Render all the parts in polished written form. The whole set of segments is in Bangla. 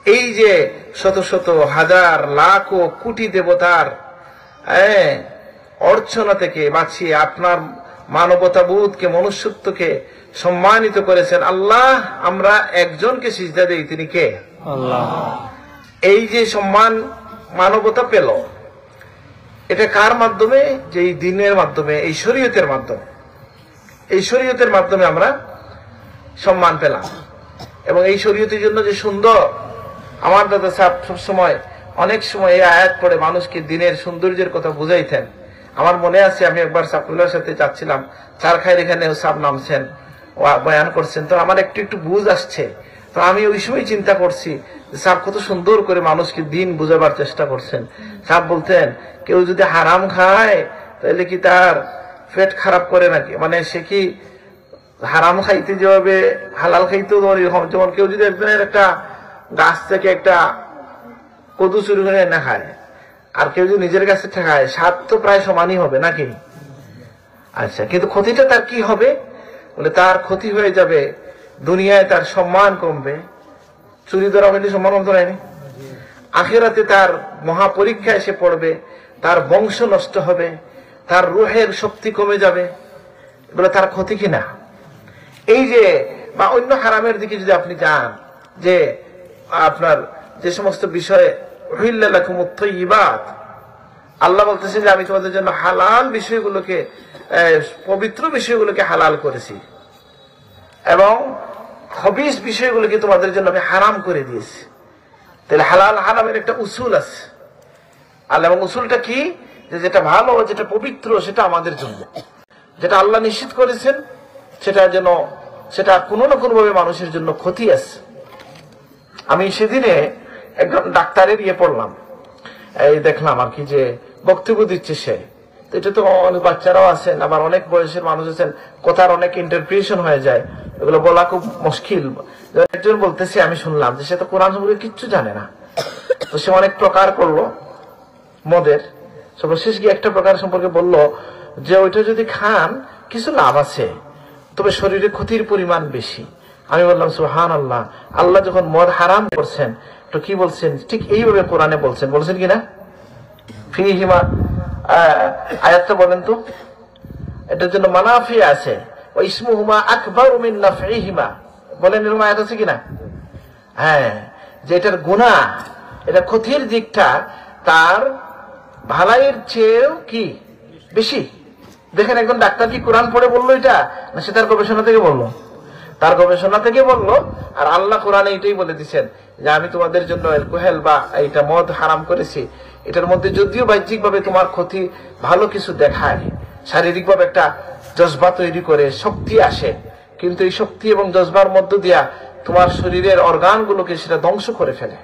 এই যে শত শত হাজার লাখ ও কোটি দেবতার অর্চনা থেকে বাঁচিয়ে আপনার মানবতাবোধকে, মনুষ্যত্বকে সম্মানিত করেছেন আল্লাহ। আমরা একজনকে সিজদা দেই, তিনি কে? আল্লাহ। এই যে সম্মান মানবতা পেল, এটা কার মাধ্যমে? যে এই দিনের মাধ্যমে, এই শরীয়তের মাধ্যমে। এই শরীয়তের মাধ্যমে আমরা সম্মান পেলাম। এবং এই শরীয়তের জন্য যে সুন্দর, আমার দাদা সাহেব সবসময় অনেক সময় এই আয়াত পড়ে মানুষকে দিনের সৌন্দর্যের কথা বুঝাইতেন। আমার মনে আছে, আমি একবার সাফুল্লার সাথে যাচ্ছিলাম, চারখাইর এখানে সাহেব নামছেন, বয়ান করছেন, তো আমার একটু একটু বুঝ আসছে। তো আমি ওই সময় চিন্তা করছি সাহেব কত সুন্দর করে মানুষকে দিন বুঝাবার চেষ্টা করছেন। সাহেব বলতেন, কেউ যদি হারাম খায় তাহলে কি তার পেট খারাপ করে নাকি? মানে সে কি হারাম খাইতে যেভাবে হালাল খাইতেও এরকম, যেমন কেউ যদি একজনের একটা গাছ থেকে একটা কদু চুরি করে না খায়, আর কেউ যদি নিজের কাছে খায়, স্বাদ তো প্রায় সমানই হবে নাকি? আচ্ছা, কিন্তু ক্ষতিটা তার কি হবে? বলে তার ক্ষতি হয়ে যাবে, দুনিয়ায় তার সম্মান কমবে। চুরি ধরা হইলে সম্মান কমতে হয়নি, আখিরাতে তার মহাপরীক্ষা এসে পড়বে, তার বংশ নষ্ট হবে, তার রুহের শক্তি কমে যাবে। এগুলো তার ক্ষতি কিনা? এই যে বা অন্য হারামের দিকে যদি আপনি যান, যে আপনার যে সমস্ত বিষয়ে আল্লাহ বলতেছেন যে আমি তোমাদের জন্য হালাল বিষয়গুলোকে, পবিত্র বিষয়গুলোকে হালাল করেছি, এবং খবিস বিষয়গুলোকে তোমাদের জন্য আমি হারাম করে দিয়েছি। তাহলে হালাল হারামের একটা উসুল আছে। আল্লাহ, এবং উসুলটা কি? যে যেটা ভালো, যেটা পবিত্র, সেটা আমাদের জন্য। যেটা আল্লাহ নিষিদ্ধ করেছেন সেটা কোনো না কোনো ভাবে মানুষের জন্য ক্ষতি আছে। আমি সেদিনে একজন ডাক্তারের পড়লাম, এই দেখলাম আর কি, যে বক্তব্য দিচ্ছে সে। তো এটা তো অনেক বাচ্চারাও আছেন, আবার অনেক বয়সের মানুষ আছেন, কথার অনেক ইন্টারপ্রিটেশন হয়ে যায়, এগুলো বলা খুব মুশকিল। একজন বলতেছে, আমি শুনলাম যে সে তো কোরআন সম্পর্কে কিচ্ছু জানে না। তো সে অনেক প্রকার করলো মদের, সর্বশেষ গিয়ে একটা প্রকার সম্পর্কে বলল যে ওইটা যদি খান কিছু লাভ আছে, তবে শরীরে ক্ষতির পরিমাণ বেশি। আমি বললাম সুবহানাল্লাহ, আল্লাহ যখন মদ হারাম করছেন তো কি বলছেন? ঠিক এইভাবে কোরআনে বলছেন কিনা? ফিহিমা আয়াতটা বলেন তো, এটার জন্য মানাফি আছে, ওয়া ইসমুহুমা আকবারু মিন নাফইহিমা, বলেন এরকম আয়াত আছে কিনা? হ্যাঁ, যে এটার গুনাহ, এটা ক্ষতির দিকটা তার ভালাইয়ের চেয়েও কি বেশি। দেখেন, একজন ডাক্তার কি কোরআন পড়ে বললো এটা, না সে তার গবেষণা থেকে বললো? তার গবেষণা থেকে বললো। আর আল্লাহ কোরআনে এটাই বলে দিচ্ছেন যে আমি তোমাদের জন্য অ্যালকোহল বা এইটা মদ হারাম করেছি। এটার মধ্যে যদিও বাহ্যিক ভাবে তোমার ক্ষতি ভালো কিছু দেখায়, শারীরিক ভাবে একটা জজবা তৈরি করে, শক্তি আসে, কিন্তু এই শক্তি এবং জজবার মধ্য দিয়া তোমার শরীরের অর্গানগুলোকে সেটা ধ্বংস করে ফেলে।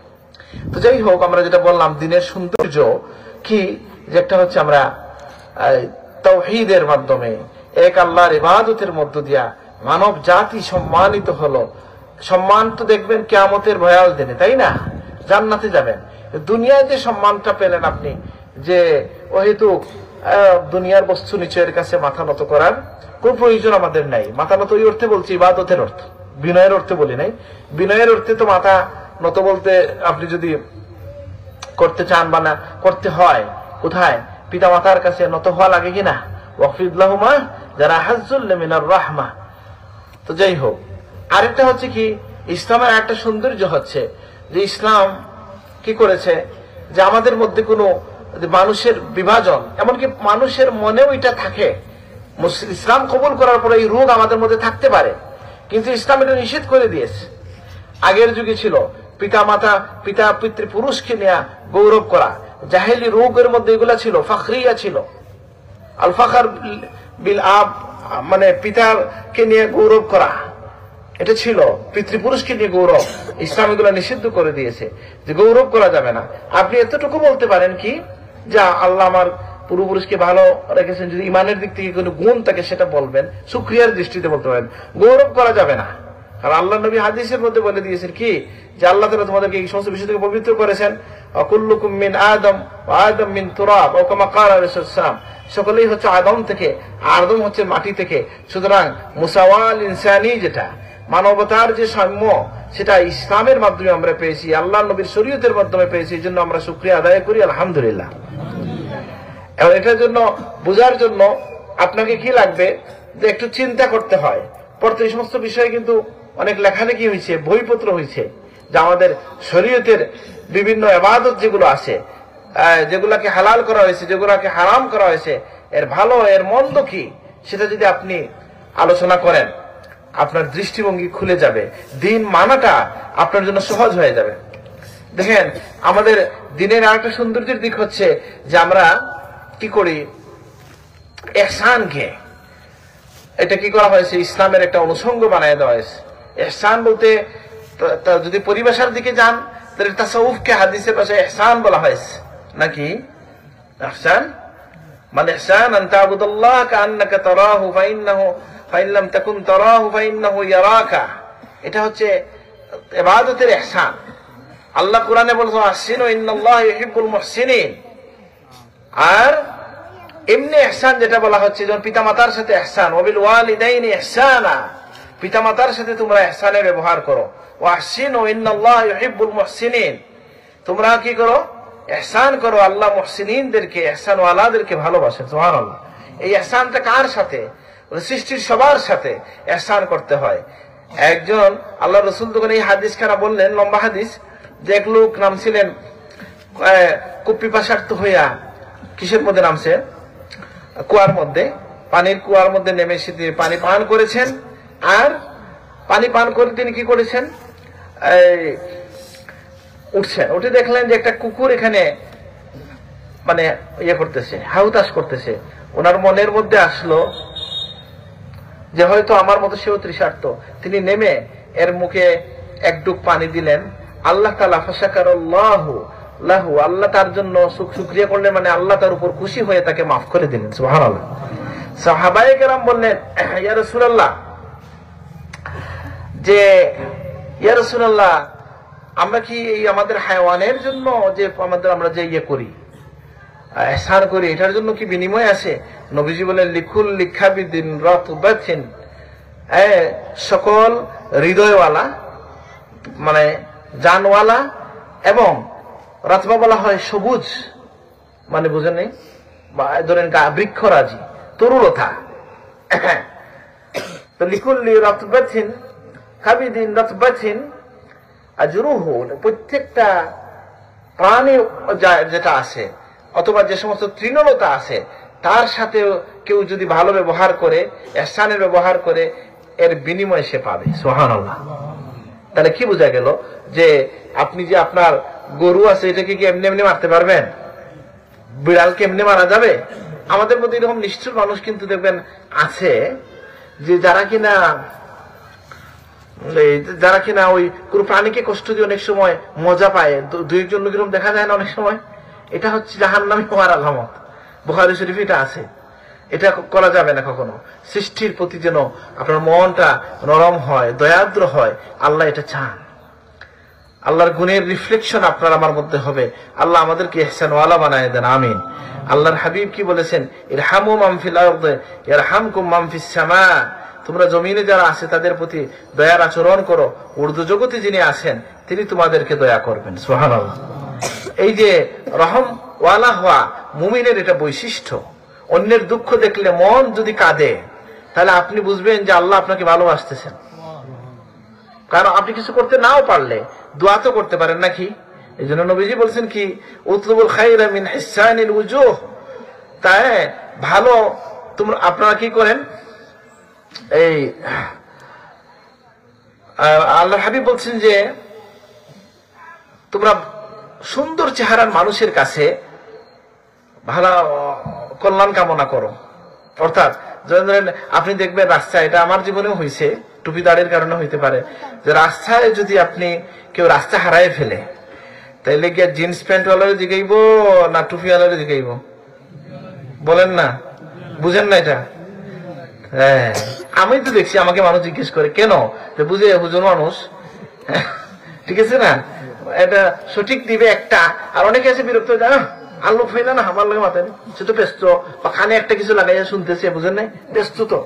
তো যাই হোক, আমরা যেটা বললাম দিনের সৌন্দর্য কি, যে একটা হচ্ছে আমরা তাওহীদের মাধ্যমে এক আল্লাহর ইবাদতের মধ্য দিয়া মানব জাতি সম্মানিত হলো। সম্মান তো দেখবেন কিয়ামতের ভয়াল দিনে, তাই না? জান্নাতে যাবেন। দুনিয়ায় যে সম্মানটা পেলেন আপনি, যে ওহেতু দুনিয়ার বস্তু নিচের কাছে মাথা নত করার কোন প্রয়োজন আমাদের নাই। মাথা নত ওই অর্থে বলছি, ইবাদতের অর্থ, বিনয়ের অর্থে বলি নাই। বিনয়ের অর্থে তো মাথা নত বলতে আপনি যদি করতে চান বা না করতে হয়, কোথায়? পিতা মাতার কাছে নত হওয়া লাগে কিনা? ওয়াকফিদ লাহুমা জানাহাজ্জুল মিনার রাহমা। তো যাই হোক, আরেকটা হচ্ছে কি, ইসলামের একটা সৌন্দর্য হচ্ছে যে ইসলাম কি করেছে, যে আমাদের মধ্যে কোনো মানুষের বিভাজন, এমনকি মানুষের মনেও এটা থাকে। ইসলাম কবুল করার পরে এই রোগ আমাদের মধ্যে থাকতে পারে, কিন্তু ইসলাম এটা নিষেধ করে দিয়েছে। আগের যুগে ছিল পিতা পিতৃপুরুষকে নিয়ে গৌরব করা, জাহেলি রোগের মধ্যে এগুলা ছিল, ফাখরিয়া ছিল। আল ফাখর বিল আব, মানে পিতাকে নিয়ে গৌরব করা, এটা ছিল পিতৃপুরুষকে নিয়ে গৌরব। ইসলাম এগুলা নিষিদ্ধ করে দিয়েছে যে গৌরব করা যাবে না। আপনি এতটুকু বলতে পারেন কি, যা আল্লাহ আমার পূর্বপুরুষকে ভালো রেখেছেন, যদি ইমানের দিক থেকে কোনো গুণ থাকে সেটা বলবেন, শুকরিয়ার দৃষ্টিতে বলতে পারেন। গৌরব করা যাবে না, কারণ আল্লাহ নবী হাদিসের মধ্যে বলে দিয়েছেন কি, যে আল্লাহ তাআলা তোমাদেরকে এই সমস্ত বিষয় থেকে পবিত্র করেছেন। কুল্লুকুম মিন আদম ওয়া আদম মিন তুরাব, ও কামা ক্বালা রাসূলুল্লাহ সাল্লাল্লাহু আলাইহি ওয়াসাল্লাম, সকলেই হচ্ছে আদম থেকে, আদম হচ্ছে মাটি থেকে। সুতরাং মুসাওয়াল ইনসানি, যেটা মানবতার যে সাম্য সেটা ইসলামের মাধ্যমে আমরা পেয়েছি, আল্লাহ নবীর শরীয়তের মাধ্যমে পেয়েছি। এই জন্য আমরা শুকরিয়া আদায় করি, আলহামদুলিল্লাহ। এবং এটার জন্য বোঝার জন্য আপনাকে কি লাগবে, যে একটু চিন্তা করতে হয়। পড়তে এই সমস্ত বিষয়ে কিন্তু অনেক লেখালেখি হয়েছে, বইপত্র হয়েছে, যে আমাদের শরীয়তের বিভিন্ন ইবাদত যেগুলো আছে, যেগুলাকে হালাল করা হয়েছে, যেগুলাকে হারাম করা হয়েছে, এর ভালো এর মন্দ কি, সেটা যদি আপনি আলোচনা করেন, আপনার দৃষ্টিভঙ্গি খুলে যাবে, দিন মানাটা আপনার জন্য সহজ হয়ে যাবে। দেখেন, আমাদের দিনের আরেকটা সৌন্দর্যের দিক হচ্ছে যে আমরা কি করি, ইহসানকে, এটা কি করা হয়েছে, ইসলামের একটা অনুষঙ্গ বানিয়ে দেওয়া হয়েছে। ইহসান বলতে যদি পরিভাষার দিকে যান, তাহলে তাসাউফকে হাদিসের ভাষায় ইহসান বলা হয়েছে নাকি? ইহসান মানে ইহসান আন তা'বুদাল্লাহ কাআন্নাকা তারাহু ফাইন লাম তাকুন তারাহু ফাইন্নাহু ইয়ারাকা। এটা হচ্ছে ইবাদতের ইহসান। আল্লাহ কোরআনে বলেছেন আহসিনু ইন্নাল্লাহা ইউহিব্বুল মুহসিনিন। আর এমনি ইহসান যেটা বলা হচ্ছে, যেমন পিতামাতার সাথে ইহসান, ওয়াবিল ওয়ালিদাইনি ইহসানা, পিতামাতার সাথে তোমরা ইহসানের ব্যবহার করো। ওয়া আহসিনু ইন্নাল্লাহা ইউহিব্বুল মুহসিনিন, তোমরা কি করো, ইহসান করো, আল্লাহ মুহসিনিনদেরকে, ইহসান ওয়ালাদেরকে ভালোবাসেন। সুবহানাল্লাহ। এই ইহসানটা কার সাথে? সৃষ্টির সবার সাথে ইহসান করতে হয়। একজন আল্লাহ রাসূল যখন এই হাদিস খানা বললেন, লম্বা হাদিস, যে এক লোক নামছিলেন খুব পিপাসার্ত হইয়া কিসের মধ্যে নামছে, কুয়ার মধ্যে, পানির কুয়ার মধ্যে নেমে এসে পানি পান করেছেন। আর পানি পান করে তিনি কি করেছেন, উঠছেন, উঠে দেখলেন যে একটা কুকুর এখানে মানে ইয়ে করতেছে, হাউতাস করতেছে। ওনার মনের মধ্যে আসলো যে হয়তো আমার মতো সেও তৃষার্ত। তিনি নেমে এর মুখে এক ডুব পানি দিলেন। আল্লাহ তাআলা ফাশাকারাল্লাহু লাহু, আল্লাহ তার জন্য শুকরিয়া করলেন, মানে আল্লাহ তার উপর খুশি হয়ে তাকে মাফ করে দিলেন। সুবহানাল্লাহ। সাহাবায়ে কেরাম বললেন, ইয়া রাসূলুল্লাহ, যে ইয়া রাসূলুল্লাহ, আমরা কি এই আমাদের হায়াওয়ানের জন্য যে আমরা যে ইয়ে করি, ইহসান করি, এটার জন্য কি বিনিময় আছে? নবীজি বলেন, লিকুল লিখাবিদিন রাতবাতিন, সকল হৃদয়ওয়ালা মানে জানওয়ালা, এবং রাতবা বলা হয় সবুজ, মানে বুঝেন নেই, ধরেন বৃক্ষরাজি, তরুলতা। তো লিকুল্লি রাতবাতিন কাবিদিন রাতবাতিন আজরুহু, প্রত্যেকটা প্রাণী যেটা আছে অথবা যে সমস্ত তৃণলতা আছে, তার সাথে কেউ যদি ভালো ব্যবহার করে, ইহসানের ব্যবহার করে, এর বিনিময় সে পাবে। সুবহানাল্লাহ। তাহলে কি বোঝা গেল, যে আপনি যে আপনার গরু আছে, এটাকে কি এমনি এমনি মারতে পারবেন? বিড়ালকে এমনি মারা যাবে? আমাদের মধ্যে এরকম নিষ্ঠুর মানুষ কিন্তু দেখবেন আছে, যে যারা কিনা ওই কোন প্রাণীকে কষ্ট দিয়ে অনেক সময় মজা পায়, দুই একজন এরকম দেখা যায় না অনেক সময়। এটা হচ্ছে জাহান্নামী হওয়ার আলামত। বুখারী শরীফে এটা আছে। এটা করা যাবে না কখনো। সৃষ্টির প্রতি যেন আপনার মনটা নরম হয়, দয়াদ্র হয়, আল্লাহ এটা চান। আল্লাহর গুণের রিফ্লেকশন আপনার আমার মধ্যে হবে। আল্লাহ আমাদেরকে ইহসানওয়ালা বানায় দেন, আমিন। আল্লাহর হাবিব কি বলেছেন, ইরহামু মান ফিল আরদি ইয়ারহামকুম মান ফিস সামা, তোমরা জমিনে যারা আছে তাদের প্রতি দয়ার আচরণ করো, উর্দু জগতে যিনি আছেন তিনি তোমাদেরকে দয়া করবেন। সুবহানাল্লাহ। এই যে রহম ওয়ালা হওয়া মুমিনের এটা বৈশিষ্ট্য। অন্যের দুঃখ দেখলে মন যদি কাঁদে, তাহলে আপনি বুঝবেন যে আল্লাহ আপনাকে ভালোবাসতেছেন। কারণ আপনি কিছু করতে নাও পারলে দোয়া তো করতে পারেন নাকি? এই জন্য নবীজি বলছেন কি, উতলুবুল খায়রা মিন হিসানিল উজুহ, তাই ভালো তোমরা আপনারা কি করেন, এই আল্লাহর হাবিব বলছেন যে তোমরা সুন্দর চেহারার মানুষের কাছে ভালো কল্যাণ কামনা করো। অর্থাৎ ধরেন আপনি দেখবেন রাস্তায়, এটা আমার জীবনেও হয়েছে, টুপি দাঁড়ের কারণে হইতে পারে, যে রাস্তায় যদি আপনি কেউ রাস্তা হারায় ফেলে, তাইলে গিয়ে জিন্স প্যান্ট ওয়ালারে জিগাইব না টুপি ওয়ালারে জিগাইব? বলেন না, বুঝেন না এটা? হ্যাঁ, আমি তো দেখছি আমাকে মানুষ জিজ্ঞেস করে, কেন? বুঝে হুজুর মানুষ, ঠিক আছে না, এটা সঠিক দিবে একটা। আর অনেকে আছে বিরক্ত যায়, না আল্লু ফেলে না আমার লাগে মাথায়, সে তো ব্যস্ত, বা কানে একটা কিছু লাগাইয়া শুনতেছে, বুঝেন নাই, ব্যস্ত তো।